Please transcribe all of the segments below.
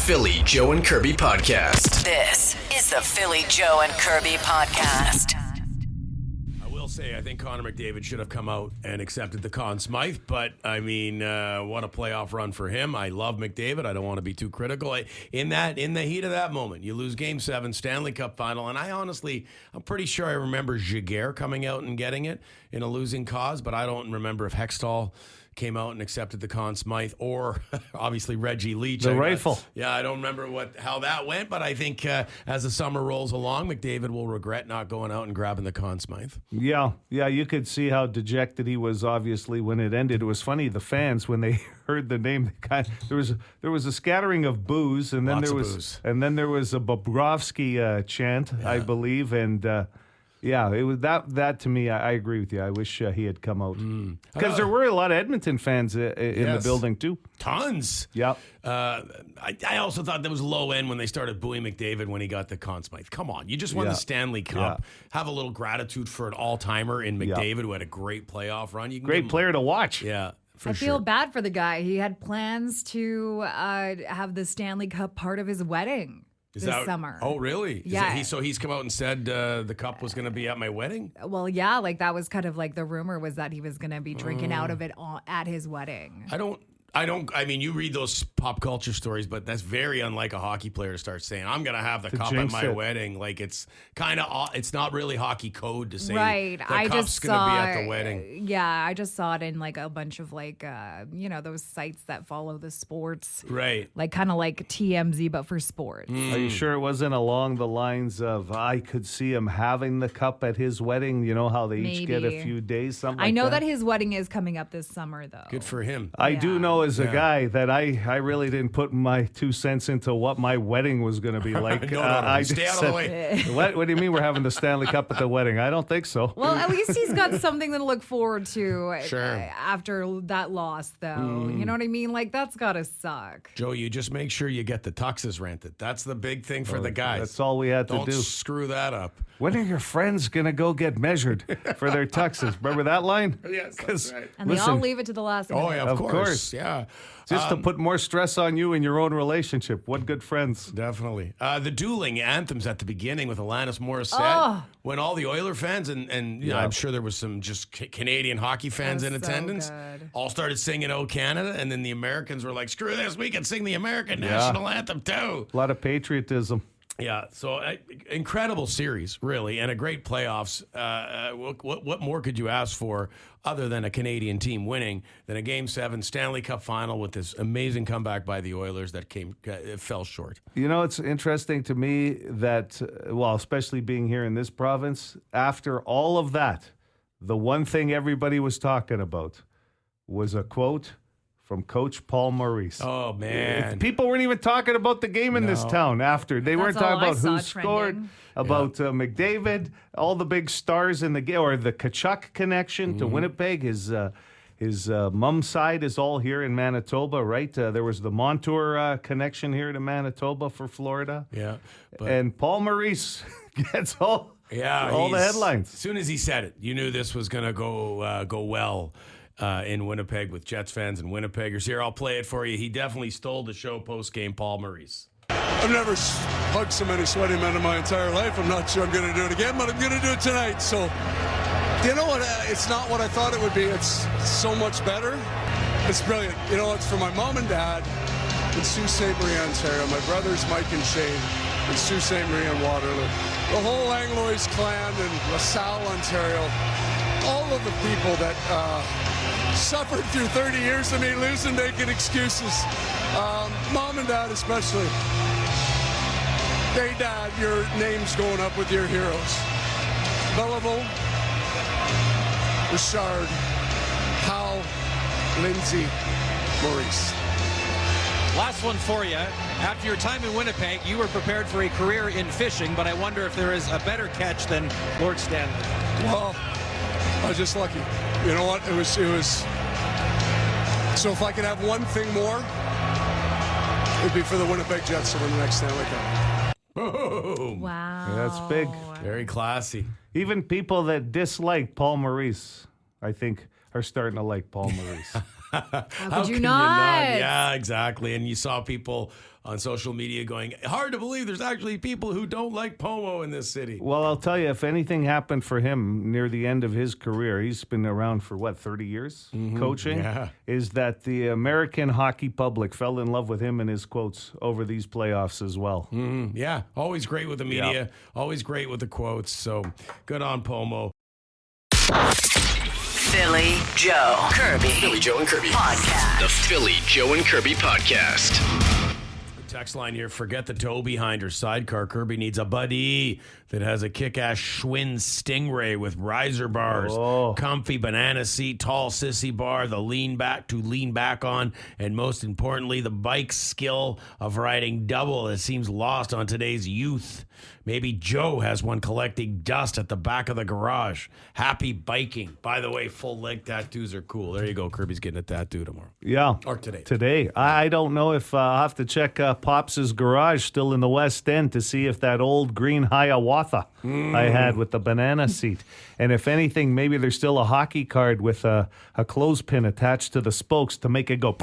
Philly Joe and Kirby podcast. This is the Philly Joe and Kirby podcast. I will say, I think Connor McDavid should have come out and accepted the Conn Smythe, but I mean, what a playoff run for him. I love McDavid. I don't want to be too critical. In the heat of that moment, you lose Game 7, Stanley Cup final, and I'm pretty sure I remember Giguère coming out and getting it in a losing cause, but I don't remember if Hextall came out and accepted the Conn Smythe, or obviously Reggie Leach. The rifle. I don't remember how that went, but I think as the summer rolls along, McDavid will regret not going out and grabbing the Conn Smythe. Yeah, you could see how dejected he was, obviously, when it ended. It was funny, the fans, when they heard the name, there was a scattering of boos, and then there was a Bobrovsky chant, I believe, and yeah, it was that to me. I agree with you. I wish he had come out because there were a lot of Edmonton fans in the building too. Tons. Yeah. I also thought that was low end when they started booing McDavid when he got the Conn Smythe. Come on, you just won the Stanley Cup. Yeah. Have a little gratitude for an all-timer in McDavid who had a great playoff run. Great player to watch. Yeah. I feel bad for the guy. He had plans to have the Stanley Cup part of his wedding. Summer. Oh, really? Yeah. So he's come out and said the cup was going to be at my wedding? Well, yeah, like that was kind of like the rumor was that he was going to be drinking out of it at his wedding. I mean, you read those pop culture stories, but that's very unlike a hockey player to start saying, I'm going to have the cup at my wedding. Like, it's kind of, it's not really hockey code to say the cup's going to be at the wedding. Yeah, I just saw it in like a bunch of like, those sites that follow the sports. Right. Like kind of like TMZ, but for sports. Are you sure it wasn't along the lines of, I could see him having the cup at his wedding? You know how they each get a few days, something like that? I know that his wedding is coming up this summer, though. Good for him. I do know as a guy that I really didn't put my 2 cents into what my wedding was going to be like. No, I stay out of the way. What do you mean we're having the Stanley Cup at the wedding? I don't think so. Well, at least he's got something to look forward to after that loss, though. You know what I mean? Like, that's got to suck. Joe, you just make sure you get the tuxes rented. That's the big thing for the guys. That's all we had to do. Don't screw that up. When are your friends going to go get measured for their tuxes? Remember that line? Yes, that's right. And they all leave it to the last minute. Oh, yeah, of course. Yeah. Just to put more stress on you in your own relationship. What good friends. Definitely. The dueling anthems at the beginning with Alanis Morissette. When all the Oiler fans and I'm sure there was some just Canadian hockey fans in attendance. All started singing "Oh Canada," and then the Americans were like, "Screw this, we can sing the American national anthem too." A lot of patriotism. Yeah, so incredible series, really, and a great playoffs. What more could you ask for other than a Canadian team winning than a Game 7 Stanley Cup final with this amazing comeback by the Oilers that fell short? You know, it's interesting to me that, especially being here in this province, after all of that, the one thing everybody was talking about was a quote from Coach Paul Maurice. Oh, man. People weren't even talking about the game in this town after. They weren't talking about who scored, about McDavid, all the big stars in the game, or the Tkachuk connection to Winnipeg. His mom's side is all here in Manitoba, right? There was the Montour connection here to Manitoba for Florida. Yeah. And Paul Maurice gets all the headlines. As soon as he said it, you knew this was going to go well. In Winnipeg with Jets fans and Winnipeggers. Here, I'll play it for you. He definitely stole the show post-game, Paul Maurice. I've never hugged so many sweaty men in my entire life. I'm not sure I'm going to do it again, but I'm going to do it tonight. So, you know what? It's not what I thought it would be. It's so much better. It's brilliant. You know, it's for my mom and dad in Sault Ste. Marie, Ontario. My brothers, Mike and Shane, in Sault Ste. Marie and Waterloo. The whole Anglois clan in LaSalle, Ontario. All of the people that suffered through 30 years of me losing, making excuses. Mom and Dad especially. Hey, Dad, your name's going up with your heroes. Belleville, Richard, Powell, Lindsay, Maurice. Last one for you. After your time in Winnipeg, you were prepared for a career in fishing, but I wonder if there is a better catch than Lord Stanley. Well, I was just lucky. You know what? It was. So if I could have one thing more, it'd be for the Winnipeg Jets to win the next Stanley Cup. Boom. Wow. Yeah, that's big. Very classy. Even people that dislike Paul Maurice, I think, are starting to like Paul Maurice. How could you not? Yeah, exactly. And you saw people on social media going, hard to believe there's actually people who don't like Pomo in this city. Well, I'll tell you, if anything happened for him near the end of his career, he's been around for, 30 years coaching, is that the American hockey public fell in love with him and his quotes over these playoffs as well. Yeah, always great with the media, always great with the quotes. So good on Pomo. Philly Joe Kirby. Philly Joe and Kirby Podcast. The Philly Joe and Kirby podcast. Text line here, forget the toe behind her sidecar. Kirby needs a buddy that has a kick-ass Schwinn Stingray with riser bars, comfy banana seat, tall sissy bar, the lean back on, and most importantly, the bike skill of riding double that seems lost on today's youth. Maybe Joe has one collecting dust at the back of the garage. Happy biking. By the way, full leg tattoos are cool. There you go. Kirby's getting a tattoo tomorrow. Yeah. Or today. Today. I don't know if I'll have to check Pops' garage still in the West End to see if that old green Hiawatha I had with the banana seat. And if anything, maybe there's still a hockey card with a clothespin attached to the spokes to make it go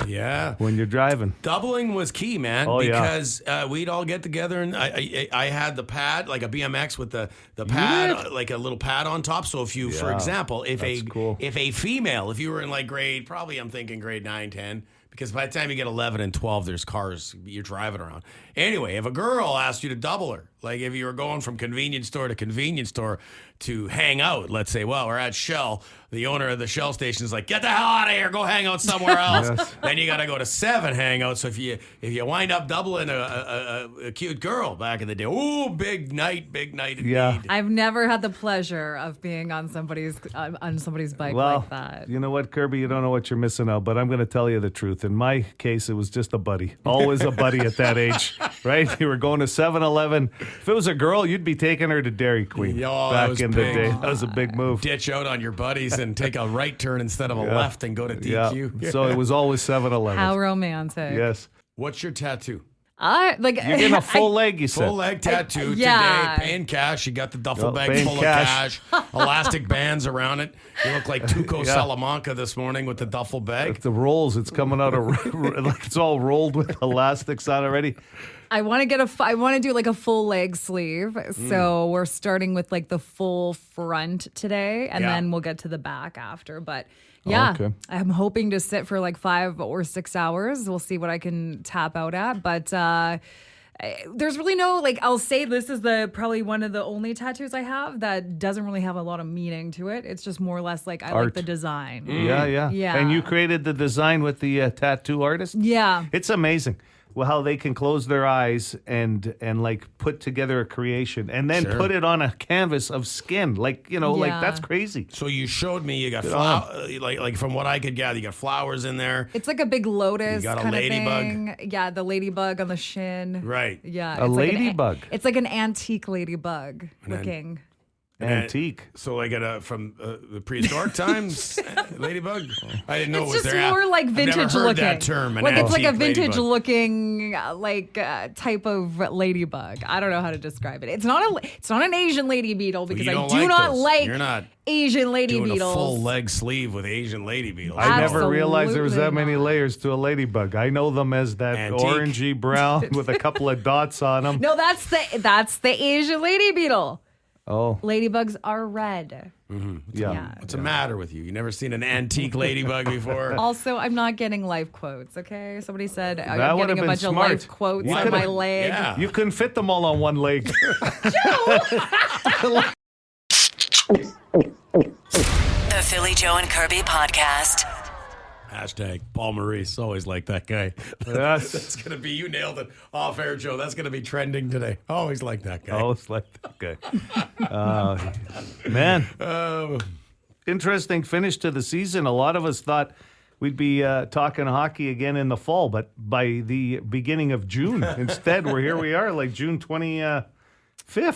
Yeah. when you're driving. Doubling was key, man, because we'd all get together and I had the pad, like a BMX with the pad, like a little pad on top. So if you, for example, if a female, if you were in like grade 9, 10, because by the time you get 11 and 12, there's cars you're driving around. Anyway, if a girl asked you to double her, like if you were going from convenience store to convenience store to hang out, let's say, well, we're at Shell. The owner of the Shell station is like, get the hell out of here, go hang out somewhere else. Then you got to go to 7 hangouts. So if you wind up doubling a cute girl back in the day, big night indeed. Yeah. I've never had the pleasure of being on somebody's bike like that. You know what, Kirby? You don't know what you're missing out, but I'm going to tell you the truth. In my case, it was just a buddy. Always a buddy at that age, right? You were going to 7-Eleven. If it was a girl, you'd be taking her to Dairy Queen back in the day. That was a big move. Ditch out on your buddies and take a right turn instead of a left and go to DQ. Yeah. So it was always 7-Eleven. How romantic. Yes. What's your tattoo? You're You're getting a full leg, you said. Full leg tattoo yeah. today, paying cash. You got the duffel bag full of cash, elastic bands around it. You look like Tuco Salamanca this morning with the duffel bag. The rolls, it's coming out of like it's all rolled with elastics on already. I want to do like a full leg sleeve. So we're starting with like the full front today, and then we'll get to the back after. But yeah, I'm hoping to sit for like 5 or 6 hours. We'll see what I can tap out at. But there's really no, I'll say this is probably one of the only tattoos I have that doesn't really have a lot of meaning to it. It's just more or less like I like the design. Yeah. And you created the design with the tattoo artist? Yeah. It's amazing. Well, how they can close their eyes and like put together a creation and then put it on a canvas of skin. Like that's crazy. So you showed me you got flowers, like from what I could gather, you got flowers in there. It's like a big lotus. You got a kind ladybug. of thing. Yeah, the ladybug on the shin. Right. Yeah. A ladybug. It's like an antique ladybug looking. Antique. So from the prehistoric times, ladybug. I didn't know it's it was just there. more like vintage I've never heard looking. that term. It's like a vintage ladybug. looking type of ladybug. I don't know how to describe it. It's not an Asian lady beetle because I do not like You're not Asian lady doing beetles. a full leg sleeve with Asian lady beetles. I never realized there was that Absolutely many not. layers to a ladybug. I know them as that Antique. orangey brown with a couple of dots on them. No, that's the Asian lady beetle. Oh, Ladybugs are red. yeah. What's the matter with you? You never seen an antique ladybug before? Also, I'm not getting life quotes, okay? Somebody said That I'm would've getting a been bunch smart. of life quotes You on could've- my leg. Yeah. You couldn't fit them all on one leg. The Philly Joe and Kirby Podcast. Hashtag Paul Maurice. Always like that guy. Yes. That's going to be, you nailed it. Off air, Joe. That's going to be trending today. Always like that guy. Oh, it's like that guy. Man. Interesting finish to the season. A lot of us thought we'd be talking hockey again in the fall, but by the beginning of June, instead, here we are, like June 25th. I'm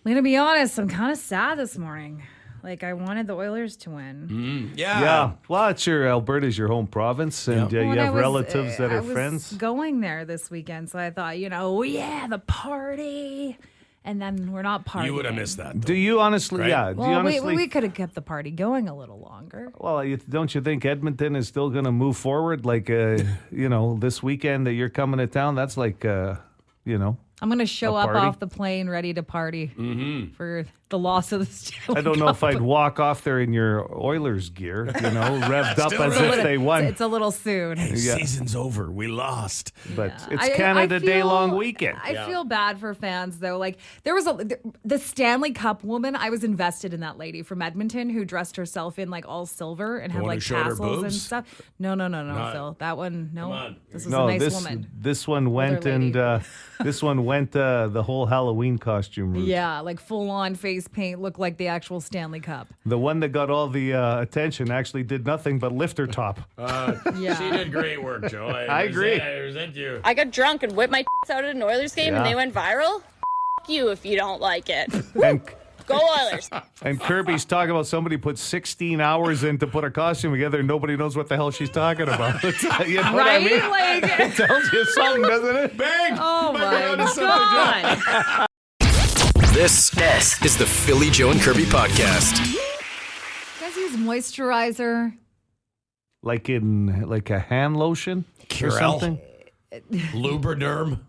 gonna be honest, I'm kind of sad this morning. I wanted the Oilers to win. Yeah. Well, it's Alberta's your home province, and you have relatives that are I was friends. going there this weekend, so I thought, the party. And then we're not partying. You would have missed that. Though. Do you honestly? Right? Yeah. Do you Well, honestly? we could have kept the party going a little longer. Well, don't you think Edmonton is still going to move forward? Like, this weekend that you're coming to town, that's like, I'm going to show A up party? off the plane ready to party for the loss of the Stanley I don't know Cup. if I'd walk off there in your Oilers gear, revved up Still as really- if they won. It's a little soon. Season's over. We lost. But it's I Canada feel- Day long weekend. I feel bad for fans though. Like there was the Stanley Cup woman. I was invested in that lady from Edmonton who dressed herself in like all silver and had one who like showed her tassels and boobs? stuff. No, Phil. That one, no. Come on. This was a nice woman. This one went lady. and this one went the whole Halloween costume route. Yeah, like full on face paint, looked like the actual Stanley Cup. The one that got all the attention actually did nothing but lift her top. Yeah. She did great work, Joe. I agree. I resent you. I got drunk and whipped my out at an Oilers game and Yeah. they went viral. You if you don't like it. And Go Oilers. And Kirby's talking about somebody put 16 hours in to put a costume together and nobody knows what the hell she's talking about. You know what I Right? mean? Like, It tells you something, doesn't it? Bang! oh We're my onto something, Joe. God. This is the Philly Joe and Kirby podcast. You guys use moisturizer? Like a hand lotion or Curel. something? Lubriderm.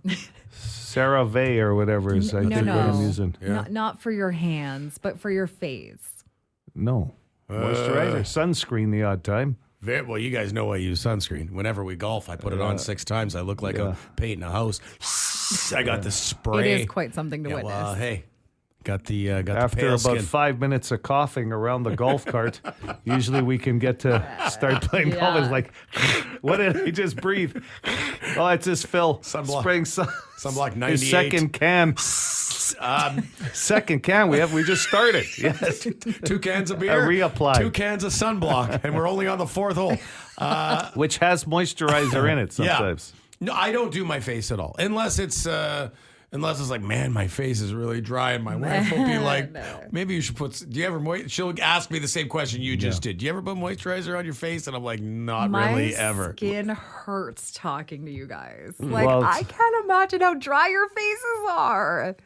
CeraVe or whatever is I think what I'm using. Not for your hands, but for your face. No. Moisturizer, sunscreen the odd time. Well, you guys know I use sunscreen. Whenever we golf, I put it on 6 times. I look like I'm painting a house. I got the spray. It is quite something to witness. Well, hey, got the After pale about skin. 5 minutes of coughing around the golf cart, usually we can get to start playing golf. It's like, what did I just breathe? Oh, it's just Phil. Sunblock. Spraying Sunblock 98. His second can. Second can. We just started. Yes. 2 cans of beer. A reapply. 2 cans of sunblock, and we're only on the 4th hole. Which has moisturizer in it sometimes. No, I don't do my face at all, unless it's like, man, my face is really dry, and my wife will be like, maybe you should put. Do you ever? She'll ask me the same question you just did. Do you ever put moisturizer on your face? And I'm like, not really, ever. My skin hurts talking to you guys. Like Well, I can't imagine how dry your faces are.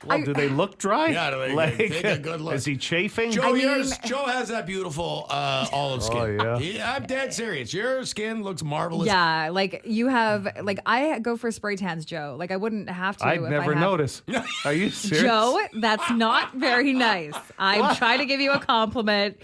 Well, do they look dry? Yeah, take a good look. Is he chafing? Joe, Joe has that beautiful olive skin. Oh, yeah. I'm dead serious. Your skin looks marvelous. Yeah, like you have, like I go for spray tans, Joe. Like I wouldn't have to. I'd if never I have... notice. Are you serious? Joe, that's not very nice. I'm trying to give you a compliment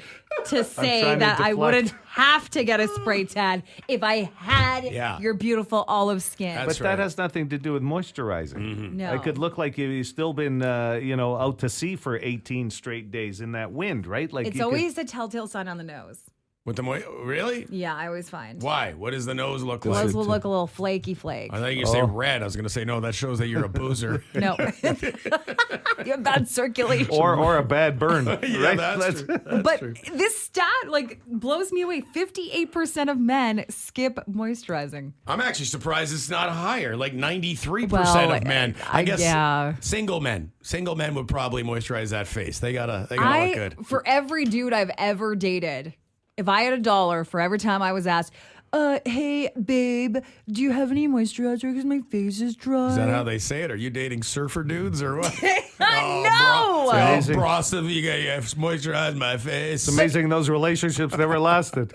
to say trying to that I deflect. wouldn't have to get a spray tan if I had Yeah. your beautiful olive skin. That's But right. that has nothing to do with moisturizing. No. I could look like you've still been, out to sea for 18 straight days in that wind, right? Like It's you could- always a telltale sign on the nose. With the really? Yeah, I always find. Why? What does the nose look like? Nose will look a little flaky flake. I thought you say red. I was going to say no. That shows that you're a boozer. No. You have bad circulation. or a bad burn. Yeah, right? that's true. but this stat blows me away. 58% of men skip moisturizing. I'm actually surprised it's not higher. Like 93% Well, of men. I guess yeah. single men would probably moisturize that face. They gotta look good. For every dude I've ever dated, if I had $1 for every time I was asked, hey, babe, do you have any moisturizer because my face is dry? Is that how they say it? Are you dating surfer dudes or what? No! amazing. Brosov, you have moisturized my face. It's amazing those relationships never lasted.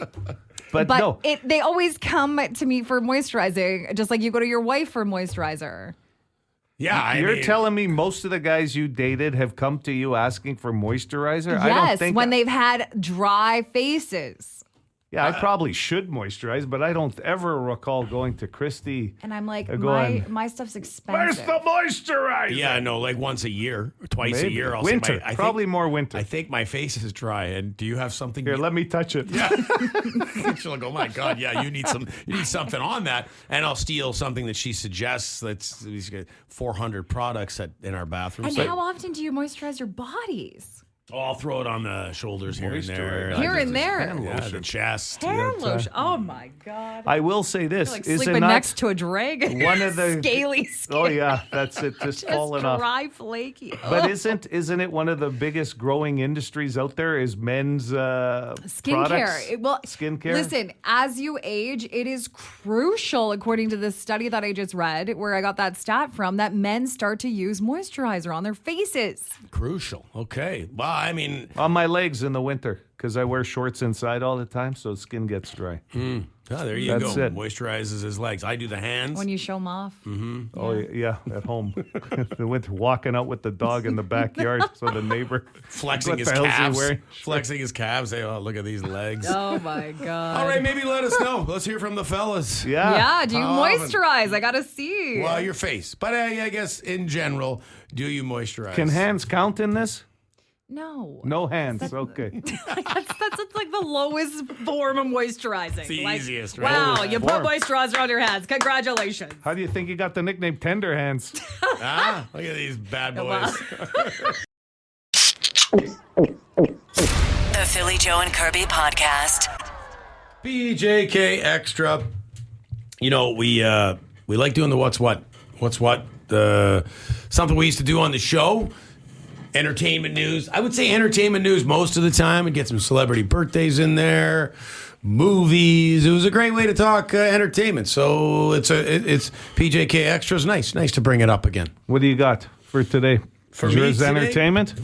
But But no. they always come to me for moisturizing, just like you go to your wife for moisturizer. Yeah, You're telling me most of the guys you dated have come to you asking for moisturizer? I don't Yes, think when they've had dry faces. Yeah, I probably should moisturize, but I don't ever recall going to Christy. And I'm like, going, my stuff's Where's expensive. the moisturizer? Yeah, no, like once a year, or twice a Maybe. year. I'll Winter, say I probably think, more winter. I think my face is dry. And do you have something? Here, let me touch it. Yeah. She'll go, oh my God, yeah, you need something on that. And I'll steal something that she suggests. She's got 400 products in our bathroom. And So how often do you moisturize your bodies? Oh, I'll throw it on the shoulders here and there. Here and there. Yeah, the chest. Hair lotion. Oh my God. I will say this: Like is it sleeping not next to a dragon. one of the scaly skin. Oh yeah, that's it. Just falling off. Dry, flaky. But isn't it one of the biggest growing industries out there? Is men's skincare? Well, skincare. Listen, as you age, it is crucial, according to this study that I just read, where I got that stat from, that men start to use moisturizer on their faces. Crucial. Okay. Well, I mean, on my legs in the winter because I wear shorts inside all the time, so skin gets dry. Oh, there you That's go. it. Moisturizes his legs. I do the hands. When you show them off. Mm-hmm. Oh yeah, at home. The winter, walking out with the dog in the backyard, so the neighbor flexing his what the hell's he calves. wearing? Flexing his calves. Say, oh, look at these legs. Oh my God. All right, maybe let us know. Let's hear from the fellas. Yeah, do you How often? moisturize? I gotta see. Well, your face. But I guess in general, do you moisturize? Can hands count in this? No. No hands. Okay. That's like the lowest form of moisturizing. It's the Like, easiest, right? Wow, you put Form. moisturizer on your hands. Congratulations. How do you think you got the nickname Tender Hands? Look at these bad boys. The Philly Joe and Kirby podcast. BJK Extra. You know, we like doing the what's what. Something we used to do on the show. Entertainment news. I would say entertainment news most of the time. And get some celebrity birthdays in there, movies. It was a great way to talk entertainment. So it's PJK Extras. Nice to bring it up again. What do you got for today? For yours me today? entertainment?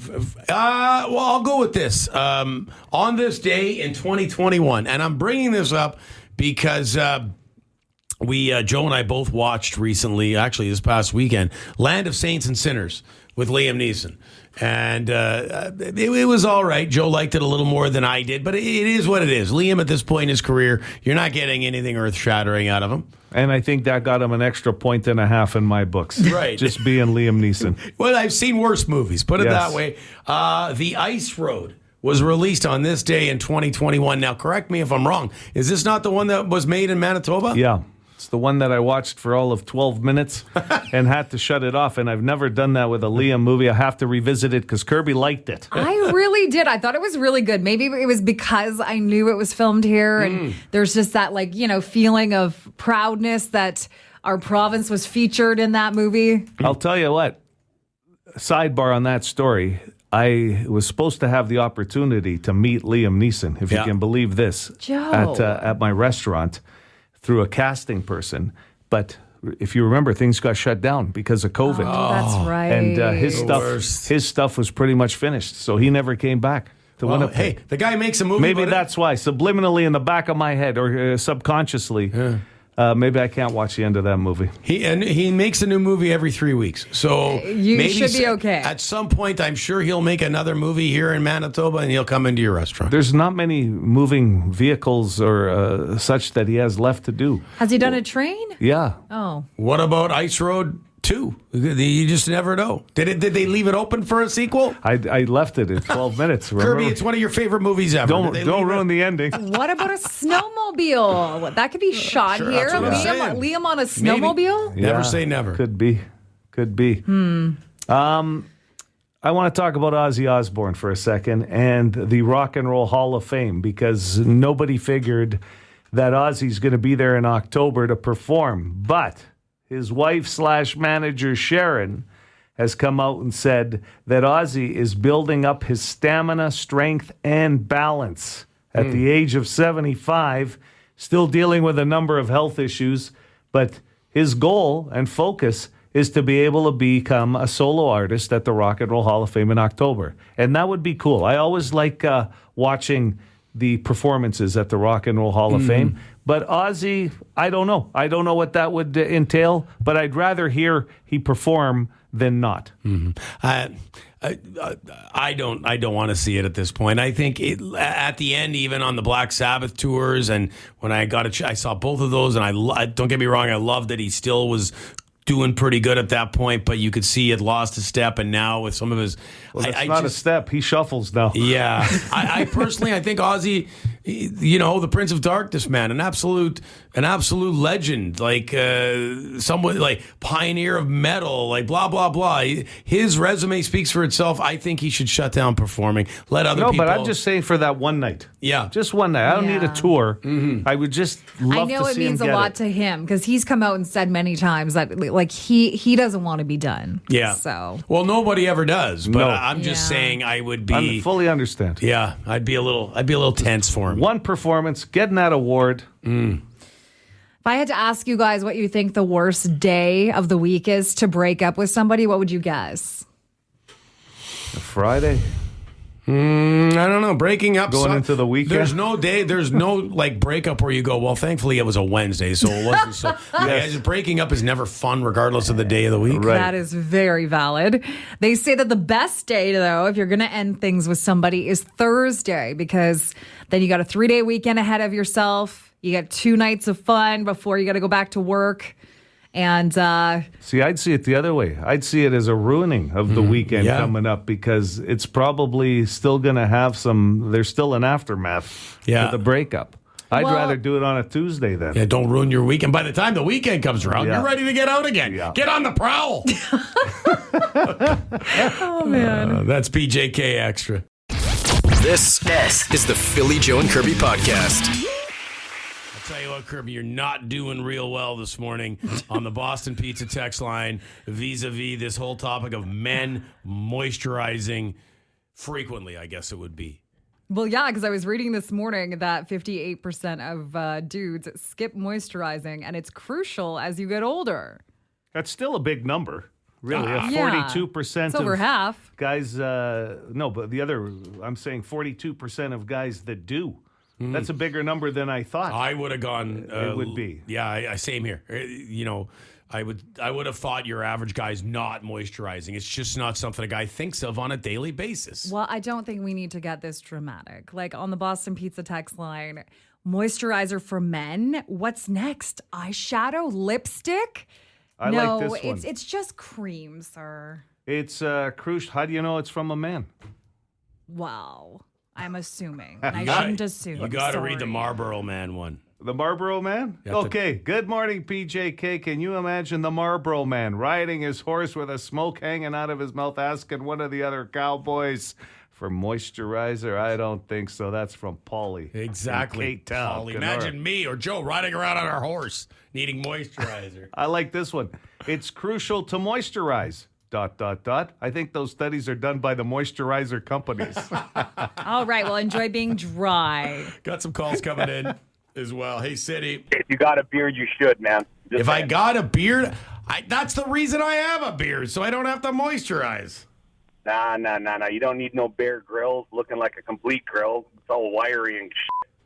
Well, I'll go with this. On this day in 2021, and I'm bringing this up because Joe and I both watched recently, actually this past weekend, Land of Saints and Sinners with Liam Neeson. And it was all right. Joe liked it a little more than I did, but it is what it is. Liam, at this point in his career, you're not getting anything earth-shattering out of him. And I think that got him an extra 1.5 points in my books. Right. Just being Liam Neeson. Well, I've seen worse movies, put it Yes. that way. The Ice Road was released on this day in 2021. Now, correct me if I'm wrong. Is this not the one that was made in Manitoba? Yeah. It's the one that I watched for all of 12 minutes and had to shut it off. And I've never done that with a Liam movie. I have to revisit it because Kirby liked it. I really did. I thought it was really good. Maybe it was because I knew it was filmed here, and there's just that feeling of proudness that our province was featured in that movie. I'll tell you what, sidebar on that story. I was supposed to have the opportunity to meet Liam Neeson, if you can believe this, Joe. at my restaurant through a casting person. But if you remember, things got shut down because of COVID. Oh, that's right. And worst. his stuff was pretty much finished, so he never came back to Winnipeg. Hey, the guy makes a movie. Maybe about that's why, subliminally in the back of my head or subconsciously, maybe I can't watch the end of that movie. He makes a new movie every 3 weeks. So You maybe should be okay. At some point, I'm sure he'll make another movie here in Manitoba, and he'll come into your restaurant. There's not many moving vehicles or such that he has left to do. Has he done a train? Yeah. Oh. What about Ice Road 2? You just never know. Did they leave it open for a sequel? I left it in 12 minutes. Remember? Kirby, it's one of your favorite movies ever. Don't Did they leave ruin it? the ending. What about a snowmobile? That could be shot Sure, here. that's what I'm saying. Liam on a Maybe. snowmobile? Never say never. Could be. I want to talk about Ozzy Osbourne for a second and the Rock and Roll Hall of Fame, because nobody figured that Ozzy's going to be there in October to perform. But his wife/manager Sharon has come out and said that Ozzy is building up his stamina, strength, and balance at the age of 75, still dealing with a number of health issues, but his goal and focus is to be able to become a solo artist at the Rock and Roll Hall of Fame in October. And that would be cool. I always like watching the performances at the Rock and Roll Hall of Fame. But Ozzy, I don't know. I don't know what that would entail, but I'd rather hear he perform than not. I don't want to see it at this point. I think at the end, even on the Black Sabbath tours, and when I I saw both of those, and I don't get me wrong, I love that he still was doing pretty good at that point, but you could see he had lost a step, and now with some of his... Well, that's not a step. He shuffles now. Yeah. I personally, I think Ozzy the Prince of Darkness, man, an absolute legend, like someone like pioneer of metal, like blah blah blah. His resume speaks for itself. I think he should shut down performing. Let other people. No, but I'm just saying for that one night. Yeah, just one night. I don't need a tour. Mm-hmm. I would just love to see him. I know it means a lot to him because he's come out and said many times that like he doesn't want to be done. Yeah. So well, nobody ever does. But No. I'm just saying I would be. I fully understand. Yeah, I'd be a little tense for him. One performance, getting that award. If I had to ask you guys what you think the worst day of the week is to break up with somebody, what would you guess? A Friday. I don't know. Breaking up going into the weekend. There's no day. There's no like breakup where you go. Well, thankfully it was a Wednesday, so it wasn't so. Yes. Breaking up is never fun, regardless of the day of the week. Right. That is very valid. They say that the best day, though, if you're going to end things with somebody, is Thursday because then you got a 3-day weekend ahead of yourself. You get 2 nights of fun before you got to go back to work. And see, I'd see it the other way. I'd see it as a ruining of the weekend coming up because it's probably still going to have there's still an aftermath to the breakup. I'd rather do it on a Tuesday then. Yeah, don't ruin your weekend. By the time the weekend comes around, Yeah. you're ready to get out again. Yeah. Get on the prowl. oh man, that's PJK Extra. This is the Philly Joe and Kirby podcast. Tell you what, Kirby, you're not doing real well this morning on the Boston Pizza text line vis-a-vis this whole topic of men moisturizing frequently, I guess it would be. Well, yeah, because I was reading this morning that 58% of dudes skip moisturizing, and it's crucial as you get older. That's still a big number. Really, 42% it's over of half. Guys, no, but I'm saying 42% of guys that do. That's a bigger number than I thought. I would have gone. It would be. Yeah, same here. I would have thought your average guy's not moisturizing. It's just not something a guy thinks of on a daily basis. Well, I don't think we need to get this dramatic. Like on the Boston Pizza text line, moisturizer for men. What's next? Eyeshadow, lipstick? I like this one. It's just cream, sir. It's crucial. How do you know it's from a man? Wow. I'm assuming. And I shouldn't assume. You got to read the Marlboro Man one. The Marlboro Man? Okay. Good morning, PJK. Can you imagine the Marlboro Man riding his horse with a smoke hanging out of his mouth, asking one of the other cowboys for moisturizer? I don't think so. That's from Paulie. Exactly. Kait Town. Paulie. Imagine me or Joe riding around on our horse needing moisturizer. I like this one. It's crucial to moisturize. ... I think those studies are done by the moisturizer companies. All right. Well, enjoy being dry. Got some calls coming in as well. Hey, City. If you got a beard, you should, man. If I got a beard, that's the reason I have a beard, so I don't have to moisturize. Nah. You don't need no Bear Grylls looking like a complete grill. It's all wiry and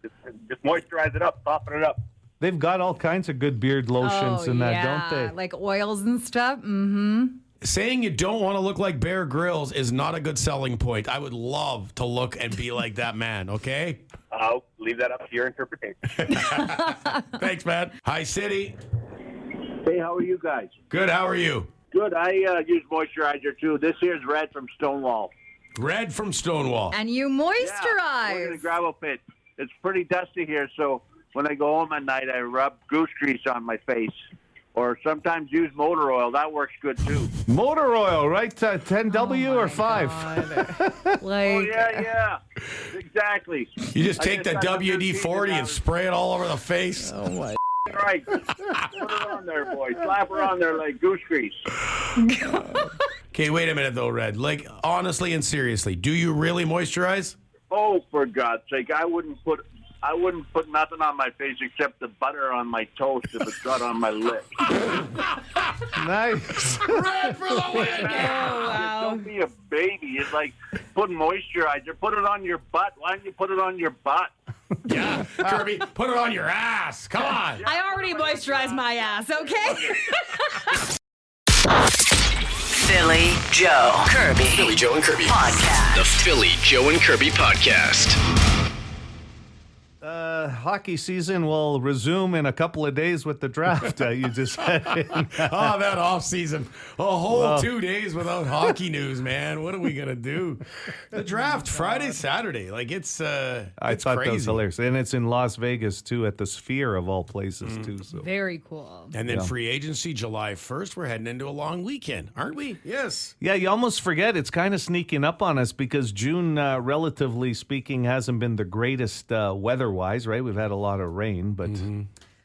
shit. Just moisturize it up, soften it up. They've got all kinds of good beard lotions and that, don't they? Like oils and stuff. Mm-hmm. Saying you don't want to look like Bear Grylls is not a good selling point. I would love to look and be like that man, okay? I'll leave that up to your interpretation. Thanks, man. Hi, City. Hey, how are you guys? Good, how are you? Good. I use moisturizer, too. This here's Red from Stonewall. Red from Stonewall. And you moisturize. Yeah, we're in a gravel pit. It's pretty dusty here, so when I go home at night, I rub goose grease on my face. Or sometimes use motor oil. That works good, too. Motor oil, right? 10W or 5? Oh, yeah. Exactly. You just take the WD-40 and spray it all over the face. Oh, my. Right. Put her on there, boy. Slap her on there like goose grease. Okay, wait a minute, though, Red. Like, honestly and seriously, do you really moisturize? Oh, for God's sake. I wouldn't put nothing on my face except the butter on my toast if it's got on my lips. Nice. Red for the win! Oh, wow. Don't be a baby. It's like putting moisturizer. Put it on your butt. Why don't you put it on your butt? Yeah, Kirby, put it on your ass. Come on. I already moisturized my ass, okay? Philly Joe Kirby. Philly Joe and Kirby Podcast. The Philly Joe and Kirby podcast. hockey season will resume in a couple of days with the draft. You just said. That off season, a whole 2 days without hockey news, man. What are we gonna do? The draft Friday, Saturday, like it's I thought crazy. that was hilarious, and it's in Las Vegas too, at the Sphere of all places too. So Very cool. And then free agency July 1st. We're heading into a long weekend, aren't we? Yes. yeah, you almost forget it's kind of sneaking up on us because June, relatively speaking, hasn't been the greatest weather-wise. Right, we've had a lot of rain, but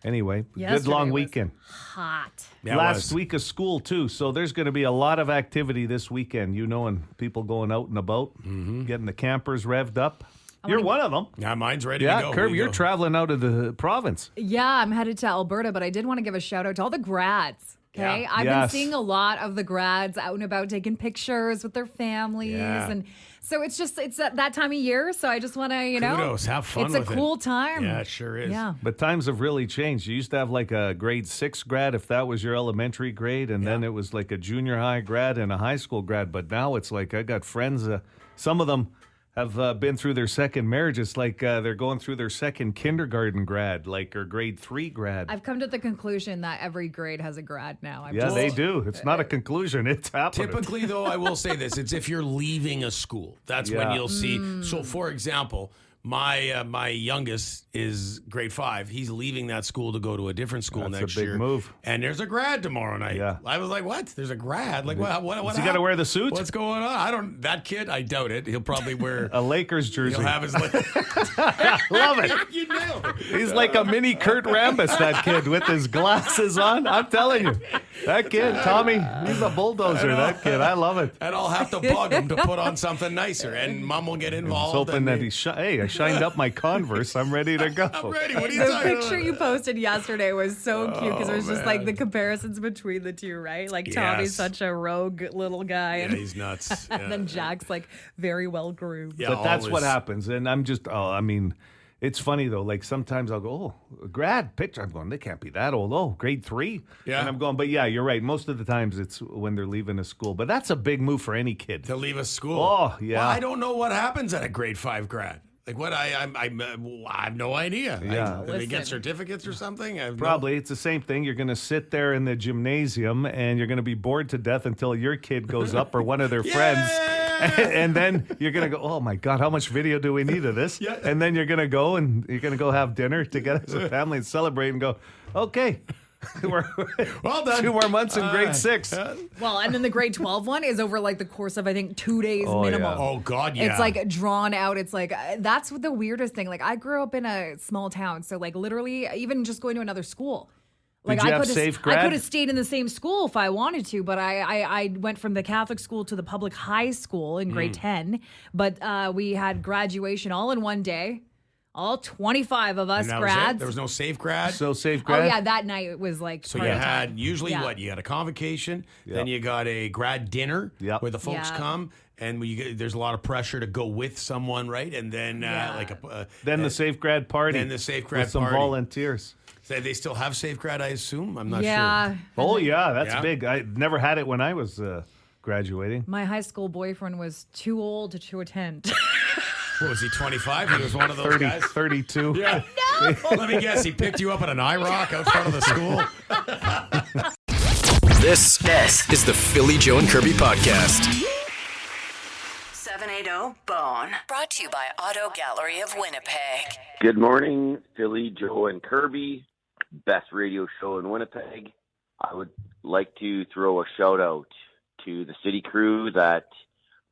anyway, good long weekend. Hot. Yeah, Last week of school too, so there's going to be a lot of activity this weekend. And people going out and about, getting the campers revved up. You're one of them. Yeah, mine's ready to go. Kirby, you're traveling out of the province. Yeah, I'm headed to Alberta, but I did want to give a shout out to all the grads. Okay, I've been seeing a lot of the grads out and about taking pictures with their families, and so it's that time of year. So I just want to, Kudos, have fun. It's a cool time. Yeah, it sure is. Yeah, but times have really changed. You used to have like a grade 6 grad if that was your elementary grade, and then it was like a junior high grad and a high school grad. But now it's like I got friends. Some of them have been through their second marriage. It's like they're going through their second kindergarten grad, or grade 3 grad. I've come to the conclusion that every grade has a grad now. They do. It's not a conclusion. It's happening. Typically, though, I will say this. It's if you're leaving a school. That's when you'll see. So, for example, my youngest is grade 5. He's leaving that school to go to a different school next year. That's a big move. And there's a grad tomorrow night. Yeah. I was like, what? There's a grad? Like, what? Does he got to wear the suit? What's going on? That kid, I doubt it. He'll probably wear a Lakers jersey. He'll have his Love it. You nailed it. He's like a mini Kurt Rambis, that kid, with his glasses on. I'm telling you. That kid, Tommy, he's a bulldozer, that kid. I love it. And I'll have to bug him to put on something nicer. And Mom will get involved. I was hoping that I shined up my Converse. I'm ready to go. I'm ready. What are you The talking picture about? you posted yesterday was so cute because it was just like the comparisons between the two, right? Like Tommy's such a rogue little guy. Yeah, And, he's nuts. and then Jack's like very well groomed. Yeah, But that's what happens. And I'm just, it's funny though. Like sometimes I'll go, grad picture. I'm going, they can't be that old. Oh, grade 3. Yeah. And I'm going, but yeah, you're right. Most of the times it's when they're leaving a school. But that's a big move for any kid. To leave a school. Oh, yeah. Well, I don't know what happens at a grade 5 grad. Like what? I have no idea. Yeah. Do they get certificates or something? Probably. It's the same thing. You're going to sit there in the gymnasium and you're going to be bored to death until your kid goes up or one of their friends. And then you're going to go, oh my God, how much video do we need of this? Yeah. And then you're going to go and you're going to go have dinner together as a family and celebrate and go, okay. We're well done. 2 more months in grade 6. Well, and then the grade 12 one is over like the course of, I think, 2 days minimum. Yeah. Oh, God, yeah. It's like drawn out. It's like, that's the weirdest thing. Like, I grew up in a small town. So, like, literally, even just going to another school. Like, Did you have safe grad? I could have stayed in the same school if I wanted to, but I went from the Catholic school to the public high school in grade 10. But we had graduation all in one day. All 25 of us grads. There was no safe grad. So safe grad? Oh, yeah, that night it was like So you had usually what? You had a convocation, then you got a grad dinner where the folks come, and there's a lot of pressure to go with someone, right? And then then the safe grad party. Then the safe grad with some party. volunteers. So they still have safe grad, I assume. I'm not sure. Oh yeah, that's big. I never had it when I was graduating. My high school boyfriend was too old to attend. What was he, 25? He was one of those guys? 32. Yeah. No! Let me guess, he picked you up at an IROC out front of the school? This is the Philly Joe and Kirby podcast. 780-BONE. Brought to you by Auto Gallery of Winnipeg. Good morning, Philly, Joe, and Kirby. Best radio show in Winnipeg. I would like to throw a shout out to the city crew that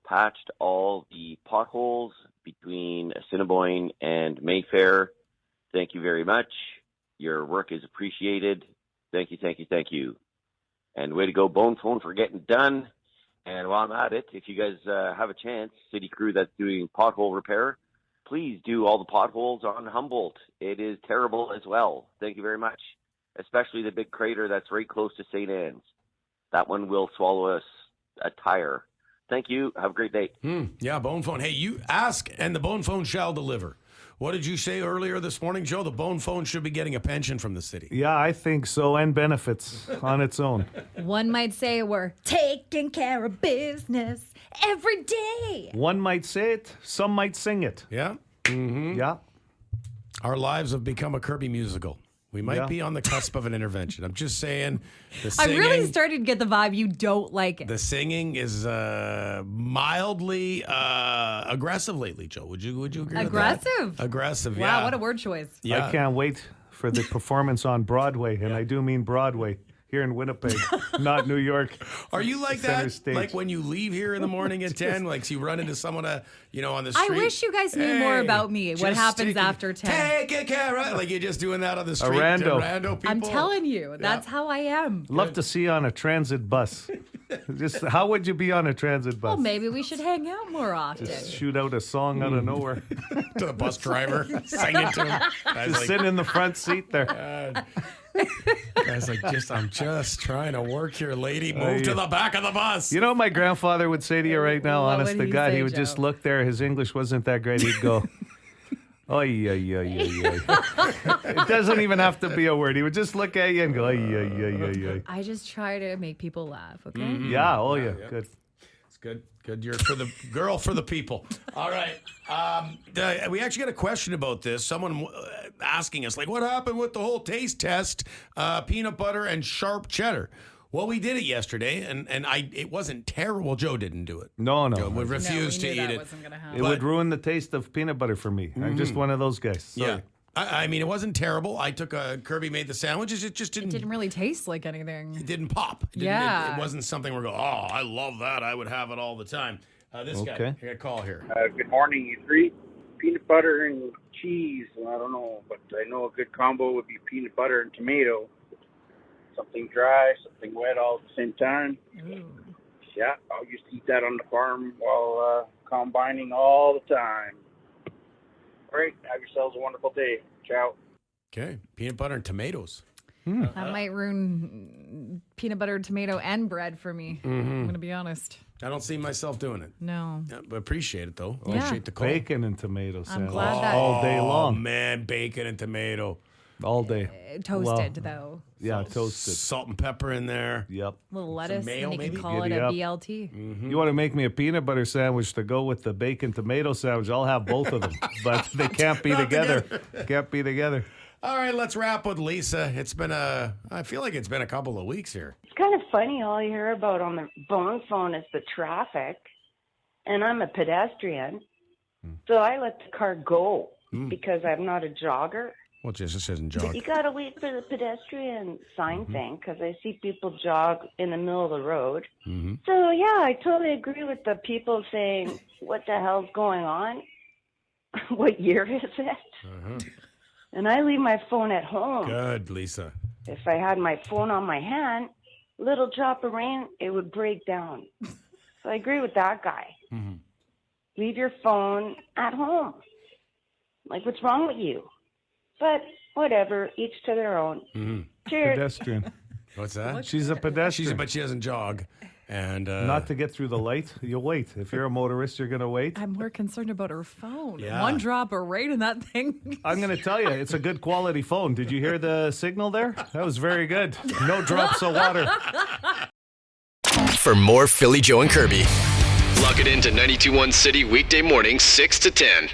patched all the potholes between Assiniboine and Mayfair. Thank you very much. Your work is appreciated. Thank you, thank you, thank you. And way to go, Bone Phone, for getting done. And while I'm at it, if you guys have a chance, city crew that's doing pothole repair, please do all the potholes on Humboldt. It is terrible as well. Thank you very much. Especially the big crater that's right close to St. Anne's. That one will swallow us a tire. Thank you. Have a great day. Yeah, Bone Phone. Hey, you ask and the Bone Phone shall deliver. What did you say earlier this morning, Joe? The Bone Phone should be getting a pension from the city. Yeah, I think so, and benefits on its own. One might say we're taking care of business every day. One might say it. Some might sing it. Yeah. Mm-hmm. Yeah. Our lives have become a Kirby musical. We might be on the cusp of an intervention. I'm just saying. The singing, I really started to get the vibe you don't like it. The singing is mildly aggressive lately, Joe. Would you agree with that? Aggressive, yeah. Wow, what a word choice. Yeah. I can't wait for the performance on Broadway, and I do mean Broadway. Here in Winnipeg, not New York. Are you like that? Stage. Like when you leave here in the morning at 10, like so you run into someone, on the street? I wish you guys knew more about me. What happens after 10? Take it, Kara. Like you're just doing that on the street. A rando people. I'm telling you, that's how I am. Love to see you on a transit bus. Just how would you be on a transit bus? Well, maybe we should hang out more often. Just shoot out a song out of nowhere. To the bus driver, singing to him. Just sitting in the front seat there. Guy's like, I'm just trying to work here, lady. Move to the back of the bus. You know what my grandfather would say to you right now, What honest would to he God? say, He would Joe? just look there. His English wasn't that great. He'd go, oy, oy, oy, oy, oy. It doesn't even have to be a word. He would just look at you and go, oy, oy, oy, oy, oy. I just try to make people laugh, okay? Mm-hmm. Yeah, good. It's good. Good. You're for the girl, for the people. All right. We actually got a question about this. Someone asking us, like, what happened with the whole taste test, peanut butter and sharp cheddar? Well, we did it yesterday, and it wasn't terrible. Joe didn't do it. No. Joe would refuse to eat it. Wasn't gonna happen. It would ruin the taste of peanut butter for me. I'm just one of those guys. Sorry. Yeah. I mean, it wasn't terrible. I took Kirby made the sandwiches. It just didn't. It didn't really taste like anything. It didn't pop. It wasn't something where I love that. I would have it all the time. This guy, I got a call here. Good morning, you three. Peanut butter and cheese. I don't know, but I know a good combo would be peanut butter and tomato. Something dry, something wet all at the same time. Ooh. Yeah, I used to eat that on the farm while combining all the time. All right, have yourselves a wonderful day. Ciao. Okay, peanut butter and tomatoes. That might ruin peanut butter, tomato, and bread for me. I'm going to be honest. I don't see myself doing it. No. But appreciate it, though. Yeah. Appreciate the call. Bacon and tomato sandwich. glad that- all day Oh, long. man, bacon and tomato. All day. Toasted, though. Yeah, toasted. Salt and pepper in there. Yep. A little lettuce, mayo, and you maybe? can call it Giddy a up. BLT. You want to make me a peanut butter sandwich to go with the bacon tomato sandwich? I'll have both of them, but they can't be together. Can't be together. All right, let's wrap with Lisa. I feel like it's been a couple of weeks here. It's kind of funny. All you hear about on the phone is the traffic, and I'm a pedestrian, so I let the car go because I'm not a jogger. Well, just isn't But jog. you got to wait for the pedestrian sign thing because I see people jog in the middle of the road. So, yeah, I totally agree with the people saying, what the hell's going on? What year is it? And I leave my phone at home. Good, Lisa. If I had my phone on my hand, little drop of rain, it would break down. So I agree with that guy. Leave your phone at home. Like, what's wrong with you? But whatever, each to their own. Cheers. Pedestrian. What's that? She's a pedestrian. But she doesn't jog. And Not to get through the light, you'll wait. If you're a motorist, you're going to wait. I'm more concerned about her phone. Yeah. One drop of rain in that thing. I'm going to tell you, it's a good quality phone. Did you hear the signal there? That was very good. No drops of water. For more Philly Joe and Kirby, log it into 92.1 City weekday mornings 6 to 10.